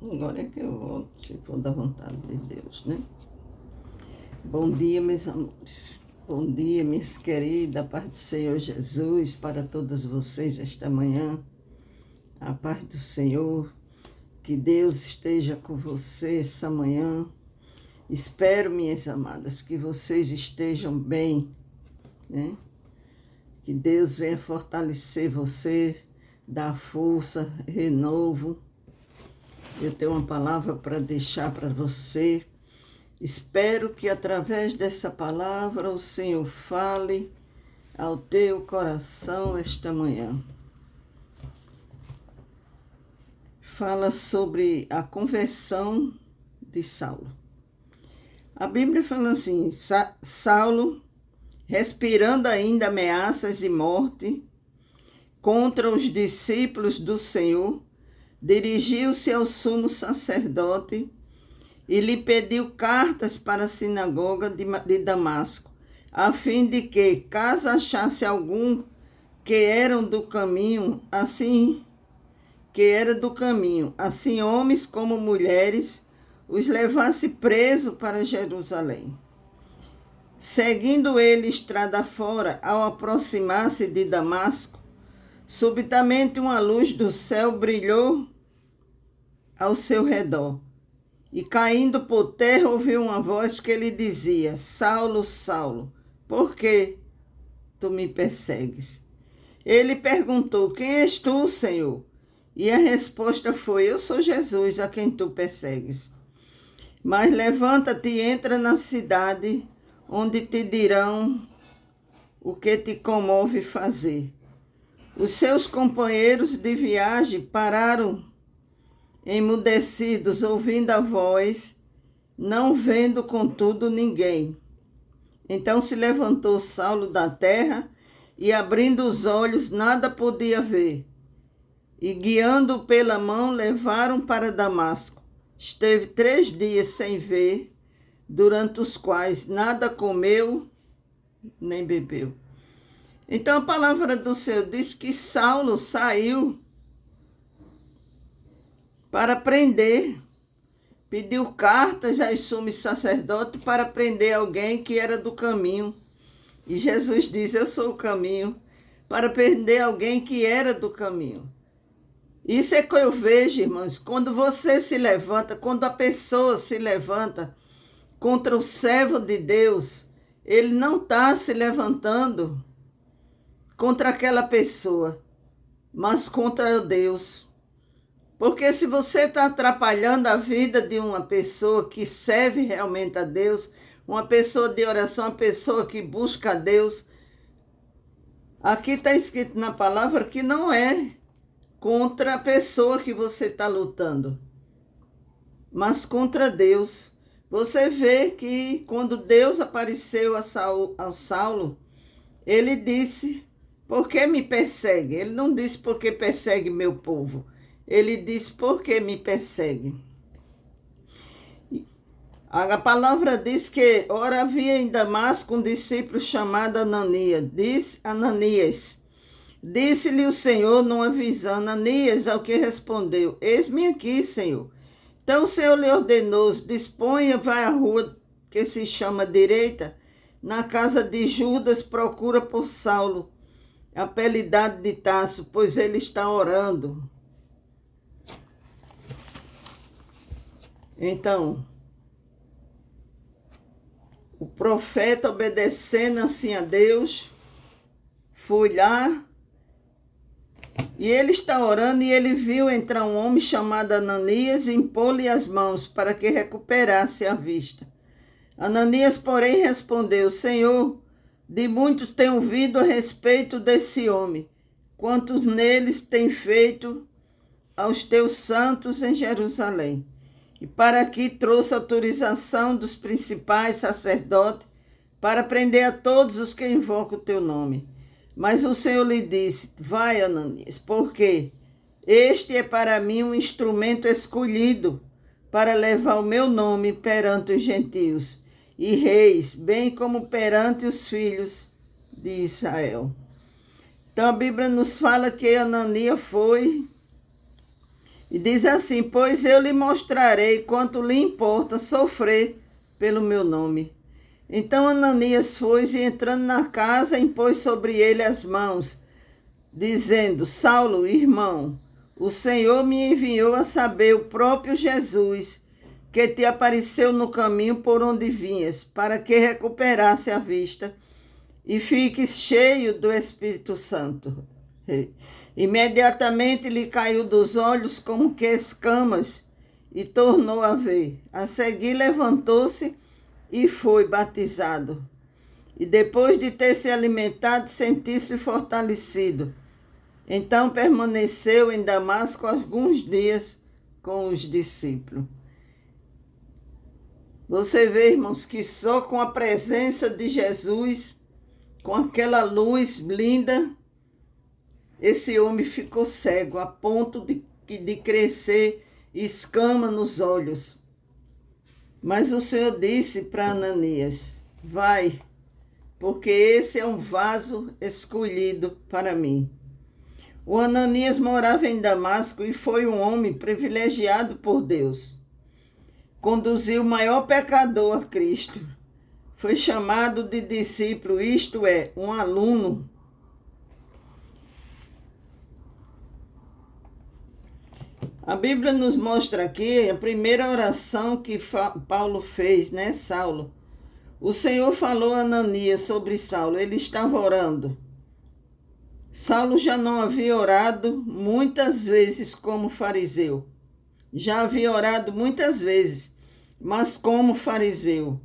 Agora é que eu volto, se for da vontade de Deus, né? Bom dia, meus amores. Bom dia, minhas queridas. A paz do Senhor Jesus para todas vocês esta manhã. A paz do Senhor. Que Deus esteja com você essa manhã. Espero, minhas amadas, que vocês estejam bem, né? Que Deus venha fortalecer você, dar força, renovo. Eu tenho uma palavra para deixar para você. Espero que através dessa palavra o Senhor fale ao teu coração esta manhã. Fala sobre a conversão de Saulo. A Bíblia fala assim: Saulo, respirando ainda ameaças e morte contra os discípulos do Senhor, dirigiu-se ao sumo sacerdote e lhe pediu cartas para a sinagoga de Damasco, a fim de que, caso achasse algum que era do caminho, assim homens como mulheres, os levasse preso para Jerusalém. Seguindo ele estrada fora, ao aproximar-se de Damasco, subitamente uma luz do céu brilhou ao seu redor. E caindo por terra, ouviu uma voz que lhe dizia: Saulo, Saulo, por que tu me persegues? Ele perguntou: Quem és tu, Senhor? E a resposta foi: Eu sou Jesus, a quem tu persegues. Mas levanta-te e entra na cidade, onde te dirão o que te comove fazer. Os seus companheiros de viagem pararam emudecidos, ouvindo a voz, não vendo, contudo, ninguém. Então se levantou Saulo da terra e, abrindo os olhos, nada podia ver. E, guiando-o pela mão, levaram para Damasco. Esteve 3 dias sem ver, durante os quais nada comeu nem bebeu. Então a palavra do Senhor diz que Saulo saiu para prender, pediu cartas aos sumos sacerdotes para prender alguém que era do caminho. E Jesus diz: Eu sou o caminho, para prender alguém que era do caminho. Isso é que eu vejo, irmãos, quando você se levanta, quando a pessoa se levanta contra o servo de Deus, ele não está se levantando contra aquela pessoa, mas contra Deus. Porque se você está atrapalhando a vida de uma pessoa que serve realmente a Deus, uma pessoa de oração, uma pessoa que busca a Deus, aqui está escrito na palavra que não é contra a pessoa que você está lutando, mas contra Deus. Você vê que quando Deus apareceu a Saulo, ele disse: Por que me persegue? Ele não disse: Por que persegue meu povo? Ele disse: Por que me persegue? A palavra diz que, ora, havia em Damasco um discípulo chamado Ananias. Disse-lhe o Senhor numa visão: Ananias, ao que respondeu: Eis-me aqui, Senhor. Então o Senhor lhe ordenou: Disponha, vai à rua que se chama Direita, na casa de Judas, procura por Saulo, apelidado de Tarso, pois ele está orando. Então, o profeta, obedecendo assim a Deus, foi lá e ele está orando, e ele viu entrar um homem chamado Ananias e impor-lhe as mãos para que recuperasse a vista. Ananias, porém, respondeu: Senhor, de muitos tenho ouvido a respeito desse homem, quantos neles tem feito aos teus santos em Jerusalém. E para aqui trouxe autorização dos principais sacerdotes para prender a todos os que invocam o teu nome. Mas o Senhor lhe disse: Vai, Ananias, porque este é para mim um instrumento escolhido para levar o meu nome perante os gentios e reis, bem como perante os filhos de Israel. Então a Bíblia nos fala que Ananias foi E diz assim: pois eu lhe mostrarei quanto lhe importa sofrer pelo meu nome. Então Ananias foi e, entrando na casa, impôs sobre ele as mãos, dizendo: Saulo, irmão, o Senhor me enviou a saber, o próprio Jesus, que te apareceu no caminho por onde vinhas, para que recuperasse a vista e fiques cheio do Espírito Santo. Imediatamente lhe caiu dos olhos como que escamas e tornou a ver. A seguir levantou-se e foi batizado. E depois de ter se alimentado, sentiu-se fortalecido. Então permaneceu em Damasco alguns dias com os discípulos. Você vê, irmãos, que só com a presença de Jesus, com aquela luz linda, esse homem ficou cego, a ponto de crescer escama nos olhos. Mas o Senhor disse para Ananias: vai, porque esse é um vaso escolhido para mim. O Ananias morava em Damasco e foi um homem privilegiado por Deus. Conduziu o maior pecador a Cristo. Foi chamado de discípulo, isto é, um aluno. A Bíblia nos mostra aqui a primeira oração que Paulo fez, né, Saulo? O Senhor falou a Ananias sobre Saulo, ele estava orando. Saulo já não havia orado muitas vezes como fariseu. Já havia orado muitas vezes, mas como fariseu.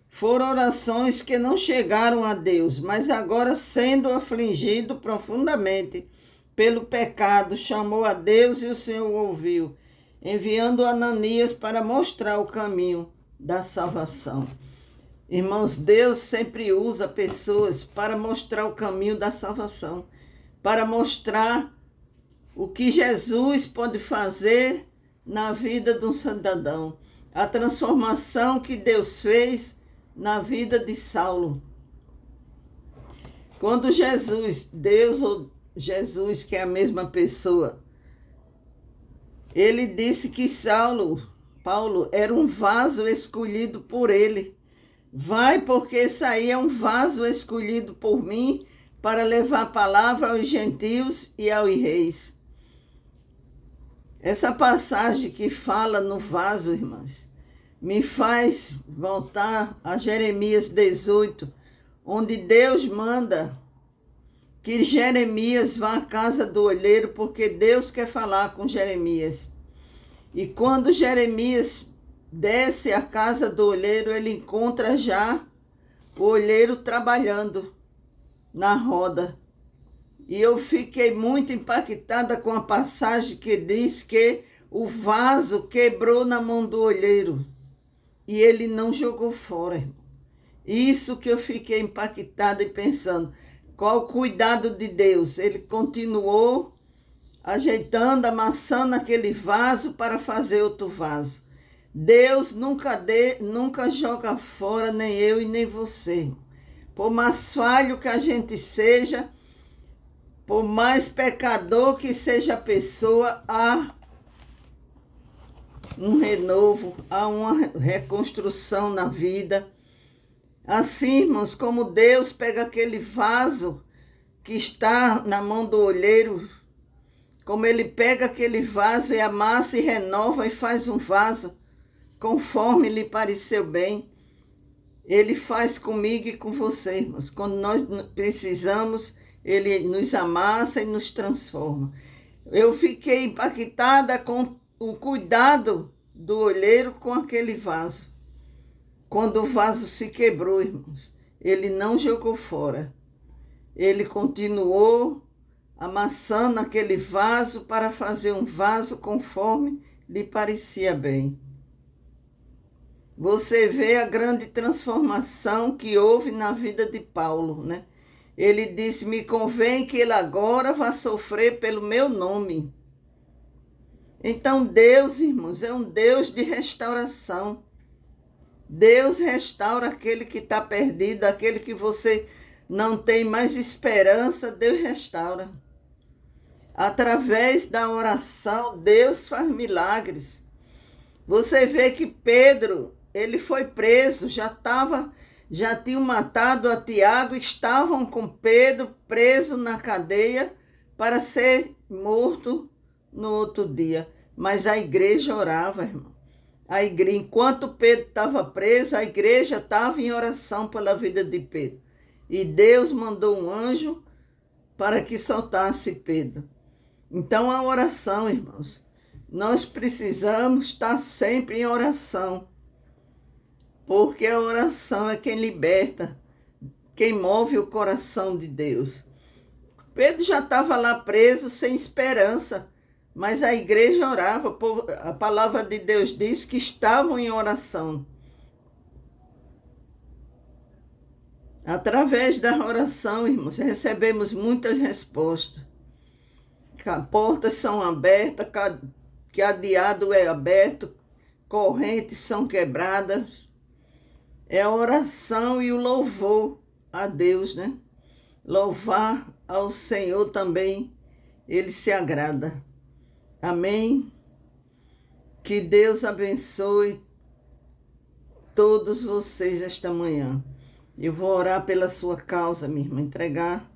Foram orações que não chegaram a Deus, mas agora, sendo afligido profundamente pelo pecado, chamou a Deus e o Senhor o ouviu, enviando Ananias para mostrar o caminho da salvação. Irmãos, Deus sempre usa pessoas para mostrar o caminho da salvação, para mostrar o que Jesus pode fazer na vida de um cidadão, a transformação que Deus fez na vida de Saulo. Quando Deus ou Jesus, que é a mesma pessoa, ele disse que Paulo, era um vaso escolhido por ele. Vai, porque esse aí é um vaso escolhido por mim para levar a palavra aos gentios e aos reis. Essa passagem que fala no vaso, irmãs, me faz voltar a Jeremias 18, onde Deus manda que Jeremias vá à casa do olheiro, porque Deus quer falar com Jeremias. E quando Jeremias desce à casa do olheiro, ele encontra já o olheiro trabalhando na roda. E eu fiquei muito impactada com a passagem que diz que o vaso quebrou na mão do olheiro e ele não jogou fora, irmão. Isso que eu fiquei impactada e pensando, qual o cuidado de Deus? Ele continuou ajeitando, amassando aquele vaso para fazer outro vaso. Deus nunca joga fora, nem eu e nem você. Por mais falho que a gente seja, por mais pecador que seja a pessoa, há um renovo, há uma reconstrução na vida. Assim, irmãos, como Deus pega aquele vaso que está na mão do olheiro, como ele pega aquele vaso e amassa e renova e faz um vaso conforme lhe pareceu bem, ele faz comigo e com você, irmãos. Quando nós precisamos, ele nos amassa e nos transforma. Eu fiquei impactada com o cuidado do olheiro com aquele vaso. Quando o vaso se quebrou, irmãos, ele não jogou fora. Ele continuou amassando aquele vaso para fazer um vaso conforme lhe parecia bem. Você vê a grande transformação que houve na vida de Paulo, né? Ele disse, me convém que ele agora vá sofrer pelo meu nome. Então Deus, irmãos, é um Deus de restauração. Deus restaura aquele que está perdido, aquele que você não tem mais esperança, Deus restaura. Através da oração, Deus faz milagres. Você vê que Pedro, ele foi preso, já tinham matado a Tiago, estavam com Pedro preso na cadeia para ser morto no outro dia. Mas a igreja orava, irmão. Enquanto Pedro estava preso, a igreja estava em oração pela vida de Pedro. E Deus mandou um anjo para que soltasse Pedro. Então, a oração, irmãos, nós precisamos estar sempre em oração, porque a oração é quem liberta, quem move o coração de Deus. Pedro já estava lá preso, sem esperança, mas a igreja orava, a palavra de Deus diz que estavam em oração. Através da oração, irmãos, recebemos muitas respostas. Portas são abertas, cadeado é aberto, correntes são quebradas. É a oração e o louvor a Deus, né? Louvar ao Senhor também, Ele se agrada. Amém? Que Deus abençoe todos vocês esta manhã. Eu vou orar pela sua causa, minha irmã, entregar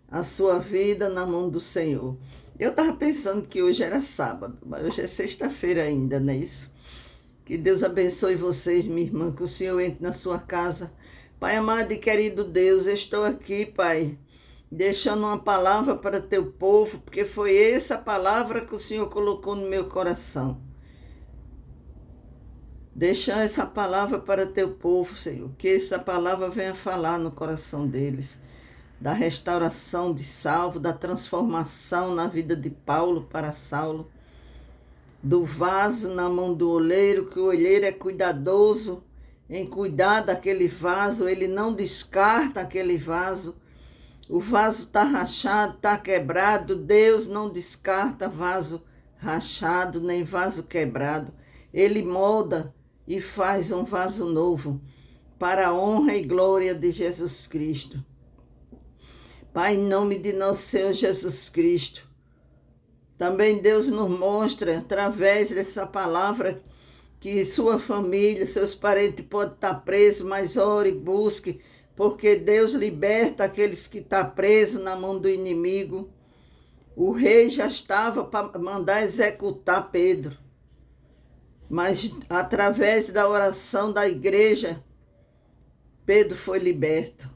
a sua vida na mão do Senhor. Eu estava pensando que hoje era sábado, mas hoje é sexta-feira ainda, não é isso? Que Deus abençoe vocês, minha irmã, que o Senhor entre na sua casa. Pai amado e querido Deus, eu estou aqui, Pai, deixando uma palavra para teu povo, porque foi essa palavra que o Senhor colocou no meu coração. Deixa essa palavra para teu povo, Senhor, que essa palavra venha falar no coração deles, da restauração de Saulo, da transformação na vida de Paulo para Saulo, do vaso na mão do oleiro, que o oleiro é cuidadoso em cuidar daquele vaso, ele não descarta aquele vaso. O vaso está rachado, está quebrado, Deus não descarta vaso rachado, nem vaso quebrado. Ele molda e faz um vaso novo, para a honra e glória de Jesus Cristo. Pai, em nome de nosso Senhor Jesus Cristo, também Deus nos mostra, através dessa palavra, que sua família, seus parentes podem estar presos, mas ore, busque, porque Deus liberta aqueles que estão presos na mão do inimigo. O rei já estava para mandar executar Pedro, mas através da oração da igreja, Pedro foi liberto.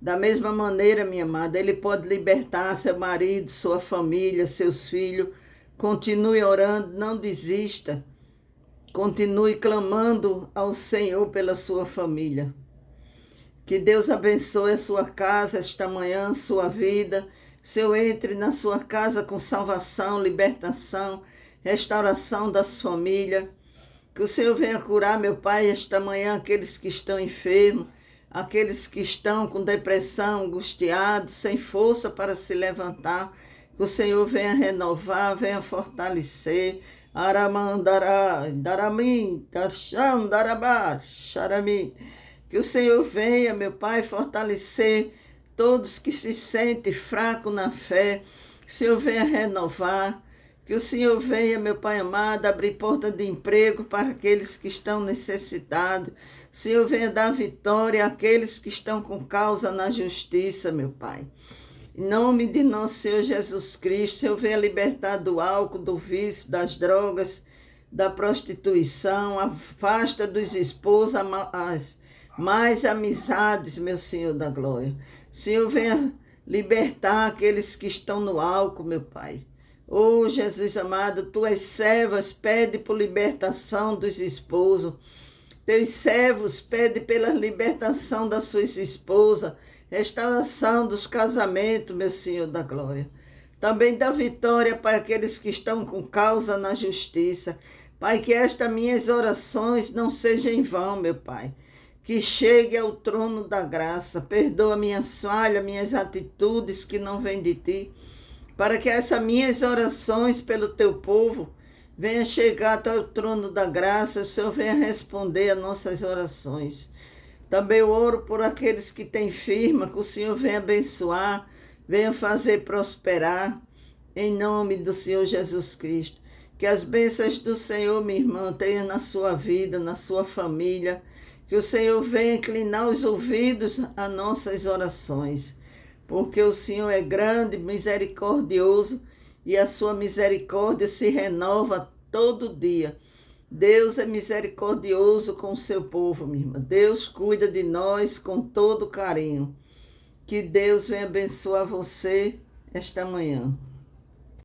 Da mesma maneira, minha amada, ele pode libertar seu marido, sua família, seus filhos. Continue orando, não desista. Continue clamando ao Senhor pela sua família. Que Deus abençoe a sua casa esta manhã, sua vida. Senhor, entre na sua casa com salvação, libertação, restauração das famílias. Que o Senhor venha curar, meu Pai, esta manhã, aqueles que estão enfermos, aqueles que estão com depressão, angustiados, sem força para se levantar. Que o Senhor venha renovar, venha fortalecer. Aramandará, daramim, darsham, darabá, xaramim. Que o Senhor venha, meu Pai, fortalecer todos que se sentem fracos na fé. Que o Senhor venha renovar. Que o Senhor venha, meu Pai amado, abrir porta de emprego para aqueles que estão necessitados. O Senhor venha dar vitória àqueles que estão com causa na justiça, meu Pai. Em nome de nosso Senhor Jesus Cristo, Senhor venha libertar do álcool, do vício, das drogas, da prostituição. Afasta dos esposos as mais amizades, meu Senhor da glória. Senhor venha libertar aqueles que estão no álcool, meu Pai. Oh, Jesus amado, tuas servas pedem por libertação dos esposos. Teus servos pedem pela libertação das suas esposas, restauração dos casamentos, meu Senhor da glória. Também dá vitória para aqueles que estão com causa na justiça. Pai, que estas minhas orações não sejam em vão, meu Pai. Que chegue ao trono da graça. Perdoa minhas falhas, minhas atitudes que não vêm de Ti. Para que essas minhas orações pelo Teu povo venha chegar até o trono da graça, o Senhor venha responder às nossas orações. Também eu oro por aqueles que têm firma, que o Senhor venha abençoar, venha fazer prosperar. em nome do Senhor Jesus Cristo. Que as bênçãos do Senhor, minha irmã, tenham na sua vida, na sua família. Que o Senhor venha inclinar os ouvidos a nossas orações. Porque o Senhor é grande, misericordioso, e a sua misericórdia se renova todo dia. Deus é misericordioso com o seu povo, minha irmã. Deus cuida de nós com todo carinho. Que Deus venha abençoar você esta manhã.